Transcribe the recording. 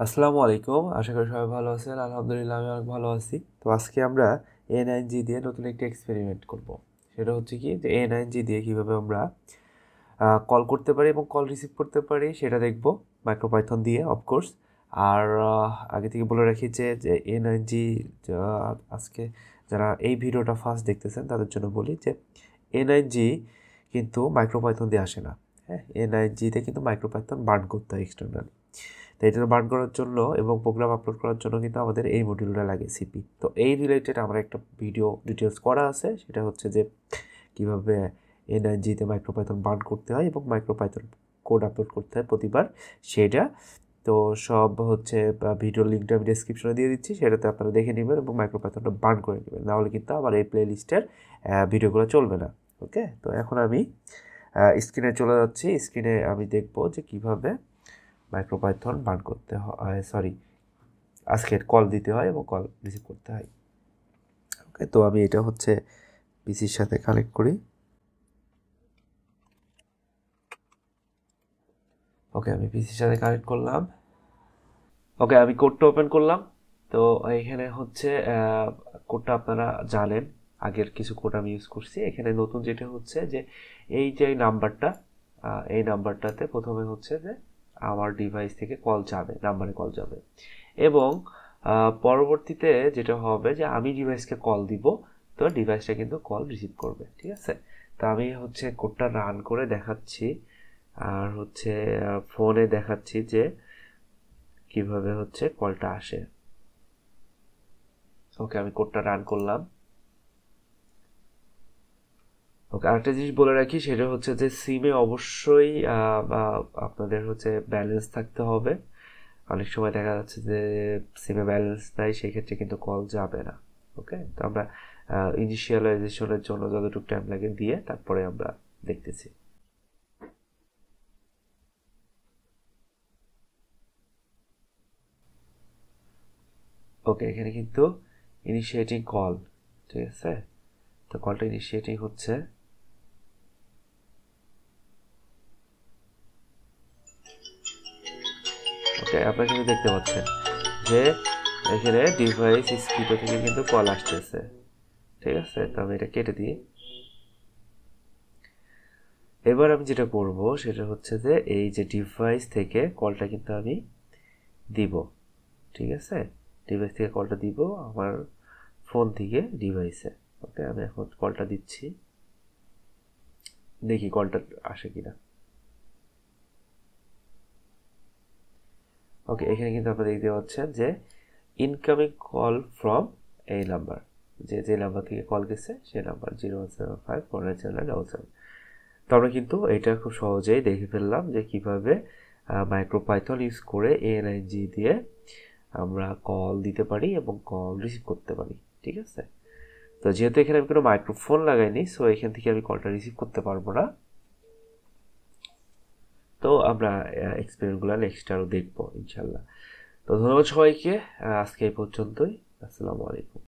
আসসালামু আলাইকুম। আশা করি সবাই ভালো আছেন। আলহামদুলিল্লাহ আমি অনেক ভালো আছি। তো আজকে আমরা A9G দিয়ে নতুন একটি এক্সপেরিমেন্ট করব। সেটা হচ্ছে কি যে A9G দিয়ে কীভাবে আমরা কল করতে পারি এবং কল রিসিভ করতে পারি সেটা দেখব মাইক্রোপাইথন দিয়ে অফকোর্স। আর আগে থেকে বলে রাখি যে A9G আজকে যারা এই ভিডিওটা ফার্স্ট দেখতেছেন তাদের জন্য বলি যে A9G কিন্তু মাইক্রোপাইথন দিয়ে আসে না। হ্যাঁ, A9Gতে কিন্তু মাইক্রোপাইথন বার্ন করতে হয় এক্সটার্নালি। তো এটা বার্ন করার জন্য এবং প্রোগ্রাম আপলোড করার জন্য কিন্তু আমাদের এই মডিউলটা লাগে সিপি। তো এই রিলেটেড আমার একটা ভিডিও ডিটেলস করা আছে, সেটা হচ্ছে যে কীভাবে A9Gতে মাইক্রোপাইথন বার্ন করতে হয় এবং মাইক্রোপাইথন কোড আপলোড করতে হয় প্রতিবার সেটা। তো সব হচ্ছে ভিডিও লিঙ্কটা আমি ডেসক্রিপশনে দিয়ে দিচ্ছি, সেটাতে আপনারা দেখে নেবেন এবং মাইক্রোপাইথনটা বার্ন করে নেবেন, নাহলে কিন্তু আমার এই প্লে লিস্টের ভিডিওগুলো চলবে না। ওকে, তো এখন আমি স্ক্রিনে চলে যাচ্ছি। স্ক্রিনে আমি দেখব যে কীভাবে মাইক্রোপাইথন বার্ন করতে হয়, আজকের কল দিতে হয় এবং কল রিসিভ করতে হয়। ওকে, তো আমি এটা হচ্ছে পিসির সাথে কানেক্ট করি। ওকে, আমি পিসির সাথে কানেক্ট করলাম। ওকে, আমি কোডটা ওপেন করলাম। তো এখানে হচ্ছে কোডটা আপনারা জানেন, আগের কিছু কোড আমি ইউজ করছি। এখানে নতুন যেটা হচ্ছে যে এই যে নাম্বারটা, এই নাম্বারটাতে প্রথমে হচ্ছে যে আমার ডিভাইস থেকে কল যাবে, নাম্বারে কল যাবে এবং পরবর্তীতে যেটা হবে যে আমি ডিভাইসকে কল দিব, তো ডিভাইসটা কিন্তু কল রিসিভ করবে। ঠিক আছে, তো আমি হচ্ছে কোডটা রান করে দেখাচ্ছি আর হচ্ছে ফোনে দেখাচ্ছি যে কিভাবে হচ্ছে কলটা আসে। ওকে, আমি কোডটা রান করলাম। ওকে, আরেকটা জিনিস বলে রাখি, সেটা হচ্ছে যে সিমে অবশ্যই আপনাদের হচ্ছে ব্যালেন্স থাকতে হবে। অনেক সময় দেখা যাচ্ছে যে সিমে ব্যালেন্স নাই, সেক্ষেত্রে কিন্তু কল যাবে না। ওকে, তো আমরা ইনিশিয়ালাইজেশনের জন্য যতটুকু টাইম লাগে দিয়ে তারপরে আমরা দেখতেছি। ওকে, এখানে কিন্তু ইনিশিয়েটিং কল, ঠিক আছে, তো কলটা ইনিশিয়েটিং হচ্ছে। ওকে, আপনারা কিন্তু দেখতে পাচ্ছেন যে এখানে ডিভাইস স্পিডো থেকে কিন্তু কল আসতেছে। ঠিক আছে, তো আমি এটা কেটে দিই। এবার আমি যেটা করব সেটা হচ্ছে যে এই যে ডিভাইস থেকে কলটা কিন্তু আমি দিব। ঠিক আছে, ডিভাইস থেকে কলটা দিব আমার ফোন থেকে ডিভাইসে। ওকে, আমি এখন কলটা দিচ্ছি, দেখি কলটা আসে কিনা। ওকে, এখানে কিন্তু আপনারা দেখতে পাচ্ছেন যে ইনকামিং কল ফ্রম এই নাম্বার, যে নাম্বার থেকে কল গেছে সেই নাম্বার 017549777। তো আমরা কিন্তু এটা খুব সহজেই দেখে ফেললাম যে কিভাবে মাইক্রোপাইথন ইউজ করে A9G দিয়ে আমরা কল দিতে পারি এবং কল রিসিভ করতে পারি। ঠিক আছে, তো যেহেতু এখানে আমি কোনো মাইক্রোফোন লাগাইনি, সো এখান থেকে আমি কলটা রিসিভ করতে পারবো না। তো আমরা এক্সপেরিমেন্টগুলো নেক্সট আরও দেখবো ইনশাল্লাহ। তো ধন্যবাদ সবাইকে, আজকে এই পর্যন্তই। আসসালামু আলাইকুম।